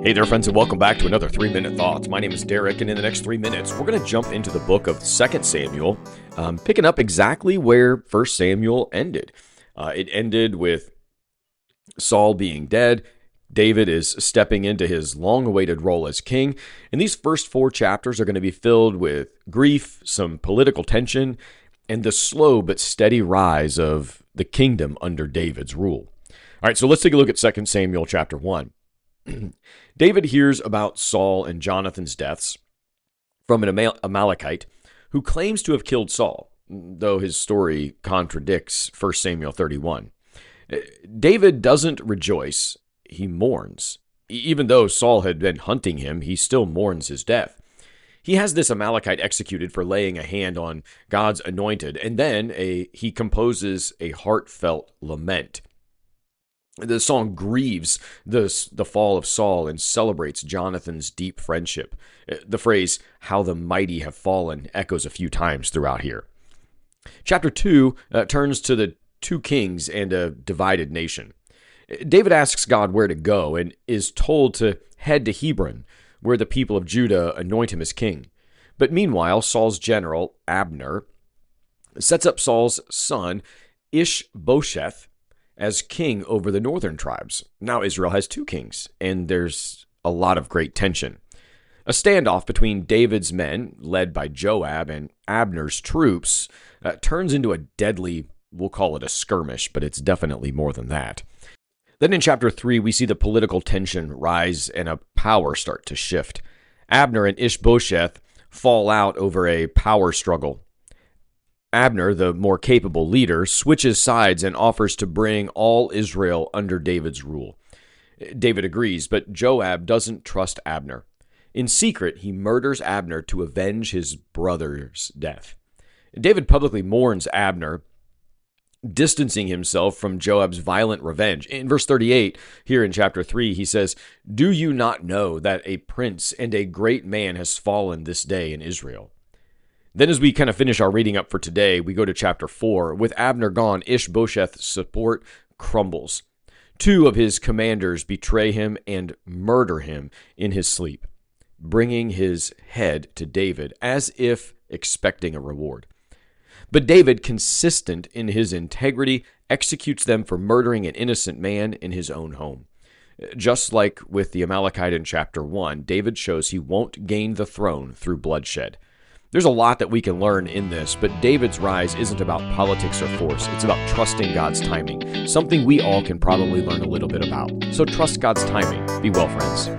Hey there, friends, and welcome back to another 3-Minute Thoughts. My name is Derek, and in the next 3 minutes, we're going to jump into the book of 2 Samuel, picking up exactly where 1 Samuel ended. It ended with Saul being dead. David is stepping into his long-awaited role as king, and these first 4 chapters are going to be filled with grief, some political tension, and the slow but steady rise of the kingdom under David's rule. All right, so let's take a look at 2 Samuel chapter 1. David hears about Saul and Jonathan's deaths from an Amalekite who claims to have killed Saul, though his story contradicts 1 Samuel 31. David doesn't rejoice, he mourns. Even though Saul had been hunting him, he still mourns his death. He has this Amalekite executed for laying a hand on God's anointed, and then he composes a heartfelt lament. The song grieves the fall of Saul and celebrates Jonathan's deep friendship. The phrase, "how the mighty have fallen," echoes a few times throughout here. Chapter 2 turns to the 2 kings and a divided nation. David asks God where to go and is told to head to Hebron, where the people of Judah anoint him as king. But meanwhile, Saul's general, Abner, sets up Saul's son, Ishbosheth, as king over the northern tribes. Now Israel has 2 kings, and there's a lot of great tension. A standoff between David's men, led by Joab, and Abner's troops turns into a deadly, we'll call it a skirmish, but it's definitely more than that. Then in chapter 3, we see the political tension rise and a power start to shift. Abner and Ishbosheth fall out over a power struggle. Abner, the more capable leader, switches sides and offers to bring all Israel under David's rule. David agrees, but Joab doesn't trust Abner. In secret, he murders Abner to avenge his brother's death. David publicly mourns Abner, distancing himself from Joab's violent revenge. In verse 38, here in chapter 3, he says, "Do you not know that a prince and a great man has fallen this day in Israel?" Then as we kind of finish our reading up for today, we go to chapter 4. With Abner gone, Ishbosheth's support crumbles. 2 of his commanders betray him and murder him in his sleep, bringing his head to David as if expecting a reward. But David, consistent in his integrity, executes them for murdering an innocent man in his own home. Just like with the Amalekite in chapter 1, David shows he won't gain the throne through bloodshed. There's a lot that we can learn in this, but David's rise isn't about politics or force. It's about trusting God's timing, something we all can probably learn a little bit about. So trust God's timing. Be well, friends.